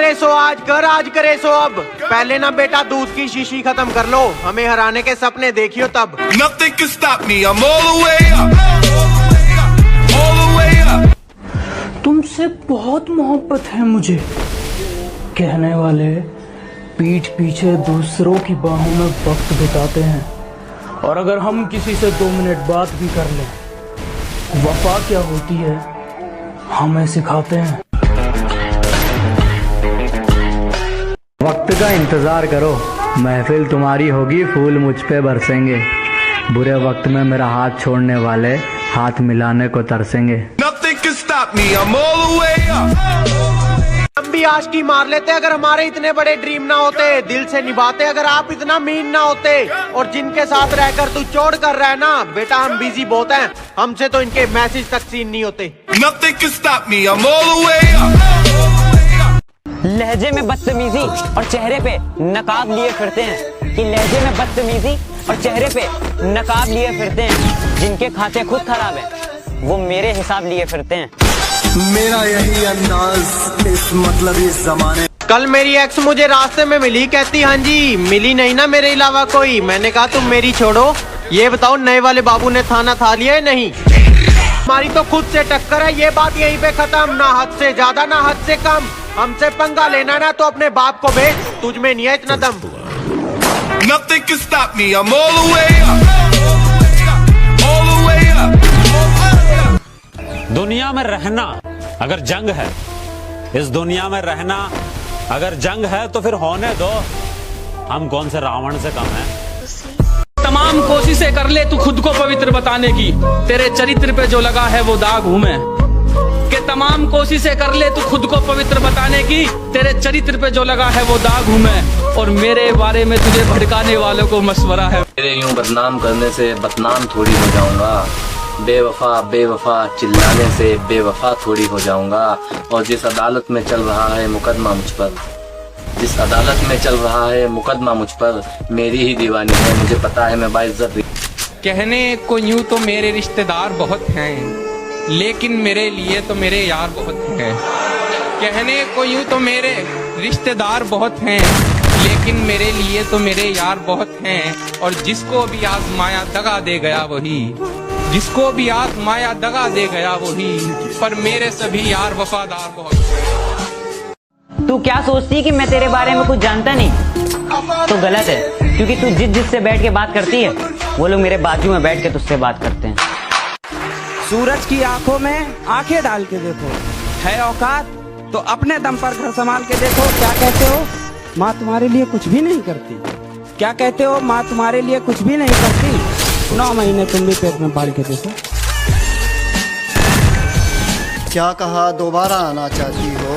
करे सो आज कर, आज करे सो अब। पहले ना बेटा दूध की शीशी खत्म कर लो, हमें हराने के सपने देखियो तब। Nothing can stop me, I'm all the way up, all the way up. तुमसे बहुत मोहब्बत है मुझे, कहने वाले पीठ पीछे दूसरों की बाहों में वक्त बिताते हैं, और अगर हम किसी से 2 मिनट बात भी कर लें, वफा क्या होती है हमें सिखाते हैं। वक्त का इंतजार करो, महफिल तुम्हारी होगी, फूल मुझ पे बरसेंगे। बुरे वक्त में मेरा हाथ छोड़ने वाले हाथ मिलाने को तरसेंगे। Nothing can stop me, I'm all the way up. हम भी आशिकी मार लेते अगर हमारे इतने बड़े ड्रीम ना होते, दिल से निभाते अगर आप इतना मीन ना होते। और जिनके साथ रहकर तू चोड़ कर रहा है ना बेटा, हम बिजी बहुत हैं, हमसे तो इनके मैसेज तक सीन नहीं होते। Nothing can stop me, I'm all the way up. लहजे में बदतमीजी और चेहरे पे नकाब लिए फिरते हैं, कि लहजे में बदतमीजी और चेहरे पे नकाब लिए फिरते हैं। जिनके खाते खुद खराब है वो मेरे हिसाब लिए फिरते हैं। मेरा यही अंदाज इस मतलब इस जमाने। कल मेरी एक्स मुझे रास्ते में मिली, कहती हाँ जी मिली नहीं ना मेरे अलावा कोई। मैंने कहा तुम मेरी छोड़ो, ये बताओ नए वाले बाबू ने थाना था लिया है नहीं। हमारी तो खुद से टक्कर है, ये बात यहीं पे खत्म। ना हद से ज्यादा ना हद से कम, हमसे पंगा लेना ना तो अपने बाप को भेज, तुझ में नहीं है इतना दम। Nothing can stop me, I'm all the way up, all the way up. दुनिया में रहना अगर जंग है, इस दुनिया में रहना अगर जंग है तो फिर होने दो, हम कौन से रावण से कम हैं। तमाम कोशिशें कर ले तू खुद को पवित्र बताने की, तेरे चरित्र पे जो लगा है वो दाग हूं मैं। कि तमाम कोशिशें कर ले तू खुद को पवित्र बताने की, तेरे चरित्र पे जो लगा है वो दाग हूं मैं। और मेरे बारे में तुझे भड़काने वालों को मशवरा है। मेरे यूं बदनाम करने से बदनाम थोड़ी हो जाऊंगा, बेवफा बेवफा चिल्लाने से बेवफा थोड़ी हो जाऊंगा। और जिस अदालत में चल रहा है मुकदमा मुझ पर, जिस अदालत में चल रहा है मुकदमा मुझ पर, मेरी ही दीवानी है, मुझे पता है मैं बाइज्जत। कहने को यूं तो मेरे रिश्तेदार बहुत हैं, लेकिन मेरे लिए तो मेरे यार बहुत हैं। कहने को यूं तो मेरे रिश्तेदार बहुत हैं, लेकिन मेरे लिए तो मेरे यार बहुत हैं। और जिसको भी आजमाया दगा दे गया वही, जिसको भी आजमाया दगा दे गया वही, पर मेरे सभी यार वफादार बहुत। तू क्या सोचती कि मैं तेरे बारे में कुछ जानता नहीं? तो गलत है, क्योंकि तू जिससे बैठ के बात करती है वो लोग मेरे बाजू में बैठ के तुझसे बात करते हैं। सूरज की आंखों में आंखें डाल के देखो, है औकात तो अपने दम पर घर संभाल के देखो। क्या कहते हो माँ तुम्हारे लिए कुछ भी नहीं करती? क्या कहते हो माँ तुम्हारे लिए कुछ भी नहीं करती? 9 महीने तुम भी पेट में पाल के देखो। क्या कहा दोबारा आना चाहती हो,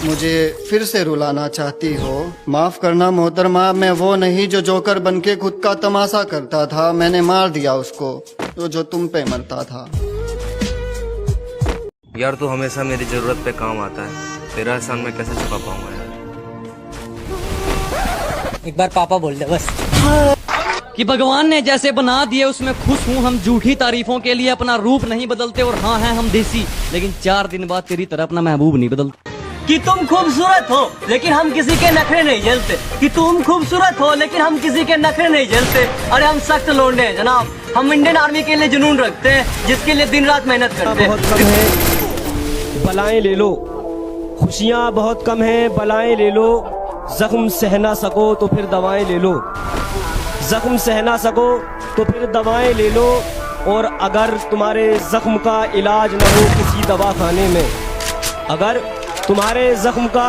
मुझे फिर से रुलाना चाहती हो? माफ करना मोहतरमा, मैं वो नहीं जो जोकर बनके खुद का तमाशा करता था। मैंने मार दिया उसको जो तुम पे मरता था। यार तू हमेशा मेरी जरूरत पे काम आता है, तेरा एहसान मैं कैसे चुका पाऊंगा यार। एक बार पापा बोल दे बस। कि भगवान ने जैसे बना दिए उसमें खुश हूँ, हम झूठी तारीफों के लिए अपना रूप नहीं बदलते। और हाँ हैं हम देसी, लेकिन 4 दिन बाद तेरी तरह अपना महबूब नहीं बदलते। कि तुम खूबसूरत हो लेकिन हम किसी के नखरे नहीं झेलते, कि तुम खूबसूरत हो लेकिन हम किसी के नखरे नहीं झेलते। अरे हम सख्त लौंडे हैं जनाब, हम इंडियन आर्मी के लिए जुनून रखते हैं, जिसके लिए दिन रात मेहनत करते हैं। बहुत कम है बलाएं ले लो, खुशियाँ बहुत कम है बलाएं ले लो। जख्म सह ना सको तो फिर दवाएं ले लो, जख्म सह ना सको तो फिर दवाएं ले लो। और अगर तुम्हारे जख्म का इलाज न हो किसी दवाखाने में, अगर तुम्हारे जख्म का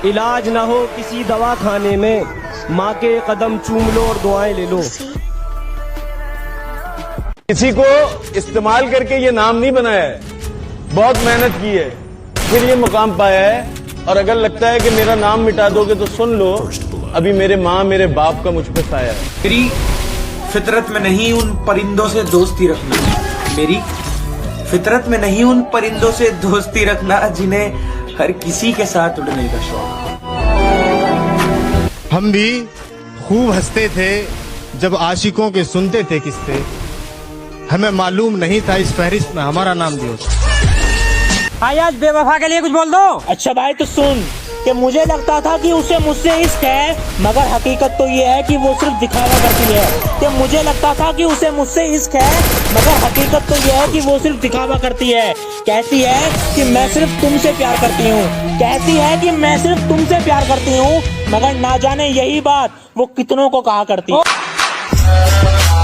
इलाज ना हो किसी दवाखाने में, माँ के कदम चूम लो और दुआएं ले लो। किसी को इस्तेमाल करके ये नाम नहीं बनाया है, बहुत मेहनत की है फिर ये मुकाम पाया है। और अगर लगता है कि मेरा नाम मिटा दोगे तो सुन लो, अभी मेरे माँ मेरे बाप का मुझ पर साया है। मेरी फितरत में नहीं उन परिंदों से दोस्ती रखना, मेरी फितरत में नहीं उन परिंदों से दोस्ती रखना जिन्हें हर किसी के साथ उड़ने का शौक। हम भी खूब हंसते थे जब आशिकों के सुनते थे किस्से, हमें मालूम नहीं था इस फहरिस्त में हमारा नाम भी होता। आज बेवफा के लिए कुछ बोल दो। अच्छा भाई तो सुन कि मुझे लगता था कि उसे मुझसे इश्क है, मगर हकीकत तो ये है कि वो सिर्फ दिखावा करती है। कि मुझे लगता था कि उसे मुझसे इश्क है, मगर हकीकत तो ये है कि वो सिर्फ दिखावा करती है। कहती है कि मैं सिर्फ तुमसे प्यार करती हूँ, कहती है कि मैं सिर्फ तुमसे प्यार करती हूँ, मगर ना जाने यही बात वो कितनों को कहा करती है।